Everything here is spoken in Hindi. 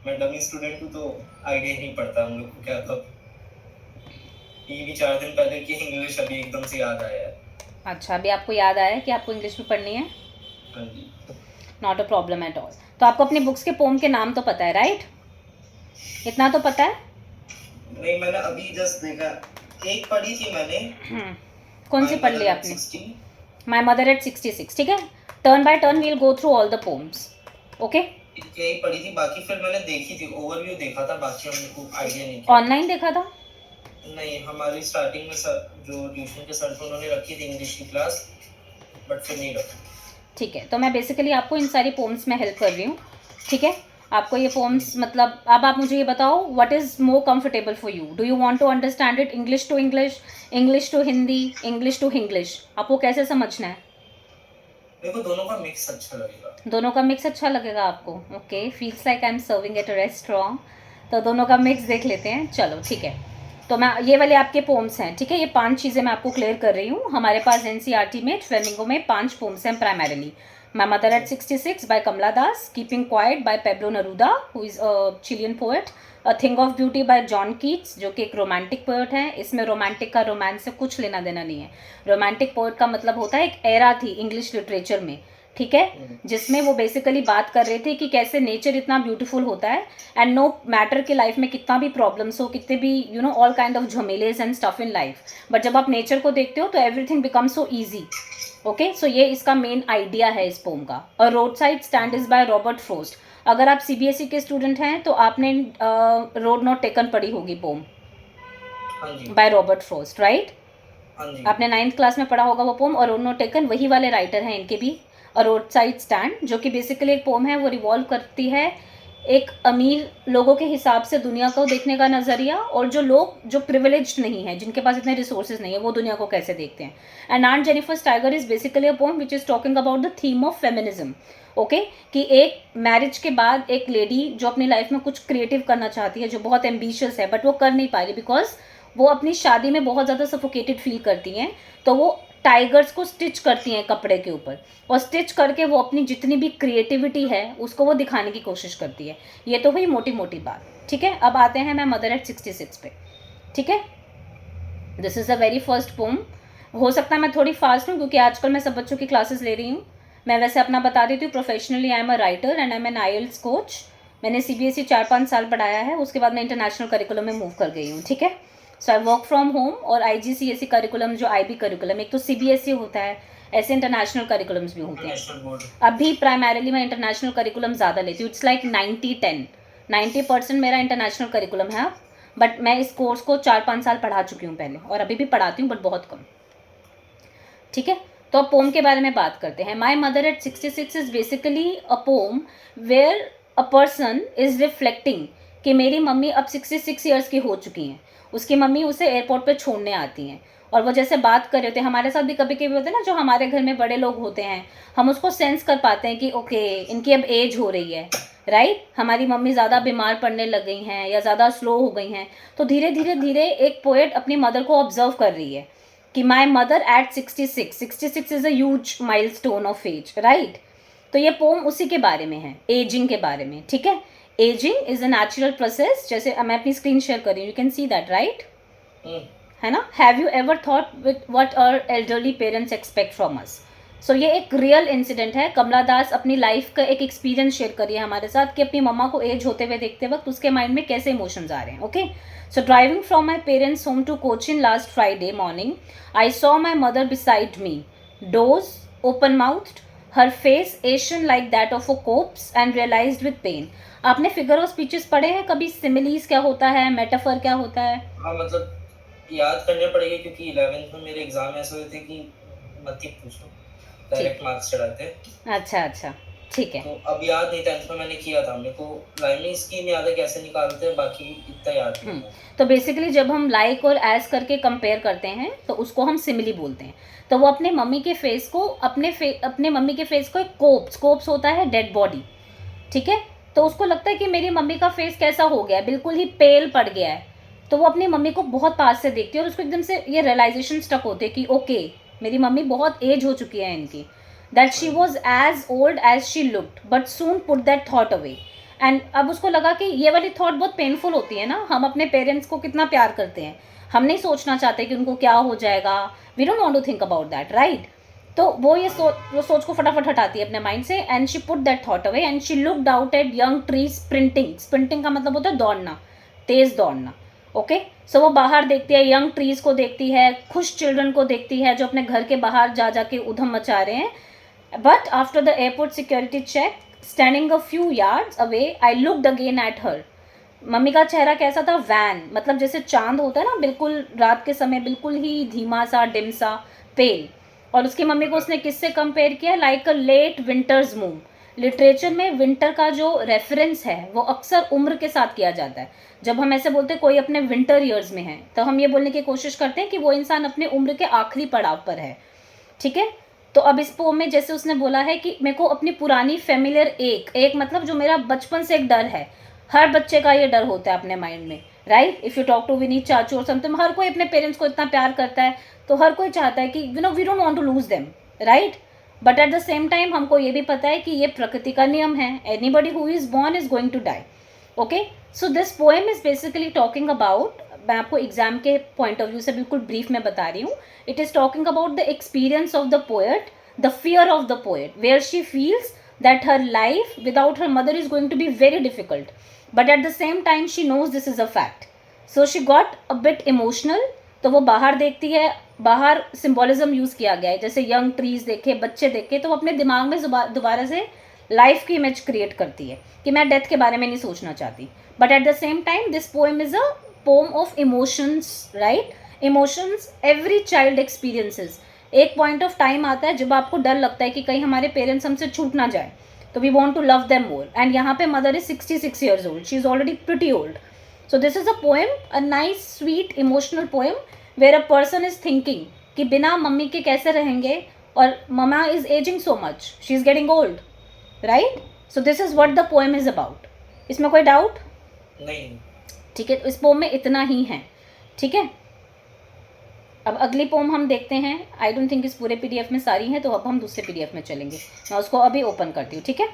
मैं डमी स्टूडेंट हूँ तो आइडिया नहीं पड़ता हम लोग को क्या कब ये भी 4 दिन पहले की इंग्लिश अभी एकदम से याद आया है। अच्छा, अभी आपको याद आया कि आपको इंग्लिश भी पढ़नी है? हाँ जी। Not a problem at all. तो आपको अपनी बुक्स के पोम के नाम तो पता है, राइट? इतना तो पता है? नहीं, मैंने अभी जस्ट देखा, एक पढ़ी थी मैंने। कौन सी माय पढ़ ली मदर एट आपने? 60। My mother at 66। ठीक है, turn by turn we'll go through all the poems. Okay, यही पढ़ी थी, बाकी फिर मैंने देखी थी, ओवरव्यू देखा था, बाकी हमने को आइडिया नहीं किया। ऑनलाइन देखा था? नहीं, हमारी स्टार्टिंग में सर जो ट्यूशन के सर थे उन्होंने रखी थी इंग्लिश की क्लास, बट फिर नहीं रखी। ठीक है, तो मैं बेसिकली आपको इन सारी पोम्स में हेल्प कर रही हूँ। ठीक है, आपको ये पोम्स मतलब अब आप मुझे ये बताओ, what is more comfortable for you? Do you want to understand it English to English, English to Hindi, English to Hinglish? आपको कैसे समझना है? मेरे को दोनों का मिक्स अच्छा लगेगा। दोनों का मिक्स अच्छा लगेगा आपको? Okay, feels like I am serving at a restaurant. तो दोनों का मिक्स देख लेते हैं, चलो ठीक है। तो मैं ये वाले आपके पोम्स हैं, ठीक है, ये 5 चीज़ें मैं आपको क्लियर कर रही हूँ। हमारे पास एनसीईआरटी में फ्लेमिंगो में 5 पोम्स हैं primarily. My mother at 66 by Kamala Das, keeping quiet by Pablo Neruda who is a Chilean poet, a thing of beauty by John Keats जो कि एक रोमांटिक पोएट है। इसमें रोमांटिक का रोमांस से कुछ लेना देना नहीं है। रोमांटिक पोएट का मतलब होता है एक एरा थी इंग्लिश लिटरेचर में, ठीक है, जिसमें वो बेसिकली बात कर रहे थे कि कैसे नेचर इतना ब्यूटीफुल होता है एंड नो मैटर कि लाइफ में कितना भी प्रॉब्लम्स हो, कितने भी you know all kind of झमेलेस and stuff in life, but जब आप नेचर को देखते हो तो everything become so easy. Okay, so ये इसका मेन आइडिया है इस पोम का। और road side stand is by Robert Frost. अगर आप सीबीएसई के स्टूडेंट हैं तो आपने रोड नॉट टेकन पढ़ी होगी poem by Robert Frost, right? आपने 9th क्लास में पढ़ा होगा वो पोम। और रोड नॉट टेकन वही वाले राइटर हैं इनके भी। और रोड साइड स्टैंड जो कि बेसिकली एक पोम है, वो रिवॉल्व करती है एक अमीर लोगों के हिसाब से दुनिया को देखने का नज़रिया, और जो लोग जो प्रिविलेज्ड नहीं है, जिनके पास इतने रिसोर्सेज नहीं है, वो दुनिया को कैसे देखते हैं। And aunt Jennifer tiger is basically a poem which is talking about the theme of feminism. Okay, कि एक मैरिज के बाद एक लेडी जो अपनी लाइफ में कुछ क्रिएटिव करना चाहती है, जो बहुत एम्बिशियस है, बट वो कर नहीं पा रही बिकॉज वो अपनी शादी में बहुत ज़्यादा सफोकेटेड फील करती हैं, तो वो टाइगर्स को स्टिच करती हैं कपड़े के ऊपर, और स्टिच करके वो अपनी जितनी भी क्रिएटिविटी है उसको वो दिखाने की कोशिश करती है। ये तो हुई मोटी मोटी बात, ठीक है। अब आते हैं मैं मदर एट 66 पे, ठीक है। This is the very first poem. हो सकता है मैं थोड़ी फास्ट हूँ क्योंकि आजकल मैं सब बच्चों की क्लासेस ले रही हूँ। मैं वैसे अपना बता देती हूँ, professionally I am a writer and I am an IELTS coach. मैंने सीबीएसई 4-5 साल पढ़ाया है, उसके बाद मैं इंटरनेशनल करिकुलम में मूव कर गई हूँ, ठीक है। सो आई वर्क फ्रॉम होम और आईजीसीएसई करिकुलम जो आईबी करिकुलम, एक तो सीबीएसई होता है, ऐसे इंटरनेशनल करिकुलम्स भी होते हैं। अभी प्राइमरीली मैं इंटरनेशनल करिकुलम ज़्यादा लेती हूँ, इट्स लाइक 90-10, 90% मेरा इंटरनेशनल करिकुलम है। बट मैं इस कोर्स को 4-5 साल पढ़ा चुकी हूँ पहले, और अभी भी पढ़ाती हूँ बट बहुत कम, ठीक है। तो अब पोम के बारे में बात करते हैं। My mother at 66 is basically a poem where a person is reflecting कि मेरी मम्मी अब 66 ईयर्स की हो चुकी हैं, उसकी मम्मी उसे एयरपोर्ट पे छोड़ने आती हैं, और वो जैसे बात कर रहे होते हैं, हमारे साथ भी कभी कभी होते हैं ना, जो हमारे घर में बड़े लोग होते हैं, हम उसको सेंस कर पाते हैं कि ओके इनकी अब एज हो रही है, राइट। हमारी मम्मी ज़्यादा बीमार पड़ने लग गई हैं या ज़्यादा स्लो हो गई हैं, तो धीरे धीरे धीरे एक पोएट अपनी मदर को ऑब्जर्व कर रही है कि my mother at 66 is a huge milestone of age, right. तो ये पोम उसी के बारे में है, एजिंग के बारे में, ठीक है। Aging is a natural process, जैसे मैं अपनी स्क्रीन शेयर कर रही हूँ, you can see that, right, है ना। Have you ever thought with what our elderly parents expect from us? So ये एक रियल इंसिडेंट है। कमला दास अपनी लाइफ का एक एक्सपीरियंस शेयर करी है हमारे साथ कि अपनी मम्मा को एज होते हुए देखते वक्त उसके माइंड में कैसे इमोशंस आ रहे हैं, okay. So driving from my parents' home to Cochin last Friday morning, I saw my mother beside me, doze, open-mouthed, her face ashen like that of a corpse, and realized with pain. आपने फिगर ऑफ स्पीचेस पढ़े हैं कभी? सिमिलीज क्या होता है, मेटाफर क्या होता है? हाँ, मतलब याद करने पड़ेंगे क्योंकि 11th में मेरे एग्जाम ऐसे हुए थे कि मत ही पूछो, डायरेक्ट मार्क्स चढ़ाते। अच्छा अच्छा, ठीक है। तो अब याद नहीं, 10th में मैंने किया था, मेरे को लाइनिंग स्कीम याद है कैसे निकालते हैं, बाकी इतना याद नहीं है। तो बेसिकली जब हम लाइक और एज करके कंपेयर करते हैं तो उसको हम सिमिली बोलते हैं। तो वो अपने मम्मी के फेस को अपने मम्मी के फेस को एक कोप्स होता है, डेड बॉडी, ठीक है। तो उसको लगता है कि मेरी मम्मी का फेस कैसा हो गया है, बिल्कुल ही पेल पड़ गया है। तो वो अपनी मम्मी को बहुत पास से देखती है और उसको एकदम से ये रियलाइजेशन स्टक होते है कि ओके मेरी मम्मी बहुत एज हो चुकी है इनकी, that she was as old as she looked, but soon put that thought away. And अब उसको लगा कि ये वाली थॉट बहुत पेनफुल होती है ना, हम अपने पेरेंट्स को कितना प्यार करते हैं, हम नहीं सोचना चाहते कि उनको क्या हो जाएगा, we don't want to think about that, right. तो वो वो सोच को फटाफट हटाती है अपने माइंड से, and she put that thought away and she looked out at young trees sprinting. Sprinting का मतलब होता है दौड़ना, तेज दौड़ना, ओके। सो वो बाहर देखती है, यंग ट्रीज को देखती है, खुश चिल्ड्रन को देखती है जो अपने घर के बाहर जा जाके उधम मचा रहे हैं। But after the airport security check, standing a few yards away, I looked again at her. Mummy का चेहरा कैसा था, वैन, मतलब जैसे चांद होता है ना, बिल्कुल रात के समय, बिल्कुल ही धीमा सा, डिम सा, पेल। और उसकी मम्मी को उसने किससे कंपेयर किया, like a late winter's moon. Literature में विंटर का जो रेफरेंस है वो अक्सर उम्र के साथ किया जाता है। जब हम ऐसे बोलते हैं कोई अपने विंटर ईयर्स में है, तो हम ये बोलने की कोशिश करते हैं कि वो इंसान अपने उम्र के आखिरी पड़ाव पर है, ठीक है। तो अब इस पोम में जैसे उसने बोला है कि मेरे को अपनी पुरानी फेमिलियर एक मतलब जो मेरा बचपन से एक डर है, हर बच्चे का ये डर होता है अपने माइंड में, right. If you talk to Vinni चाचू और समथिंग, हर कोई अपने पेरेंट्स को इतना प्यार करता है, तो हर कोई चाहता है कि we don't want to lose them, right. But at the same time हमको ये भी पता है कि ये प्रकृति का नियम है, anybody who is born is going to die, okay. So this poem is basically talking about, मैं आपको एग्जाम के पॉइंट ऑफ व्यू से बिल्कुल ब्रीफ में बता रही हूँ, it is talking about the experience of the poet, the fear of the poet, where she feels that her life without her mother is going to be very difficult, but at the same time she knows this is a fact, so she got a bit emotional। तो वो बाहर देखती है, बाहर सिंबोलिज्म यूज़ किया गया है, जैसे यंग ट्रीज देखे, बच्चे देखे, तो वो अपने दिमाग में दोबारा से लाइफ की इमेज क्रिएट करती है कि मैं डेथ के बारे में नहीं सोचना चाहती। But at the same time this poem is a poem of emotions, right. Emotions every child experiences. एक पॉइंट ऑफ टाइम आता है जब आपको डर लगता है कि कहीं हमारे पेरेंट्स हमसे छूट ना जाए, तो we want to love them more, and यहाँ पे mother is 66 years old, she is already pretty old. So this is a poem, a nice sweet emotional poem, where a person is thinking कि बिना मम्मी के कैसे रहेंगे, और mama is ageing so much, she is getting old, right. So this is what the poem is about. इसमें कोई डाउट नहीं, ठीक है। तो इस पोम में इतना ही है, ठीक है। अब अगली पोम हम देखते हैं, आई डोंट थिंक इस पूरे पीडीएफ में सारी हैं, तो अब हम दूसरे पीडीएफ में चलेंगे, मैं उसको अभी ओपन करती हूँ, ठीक है।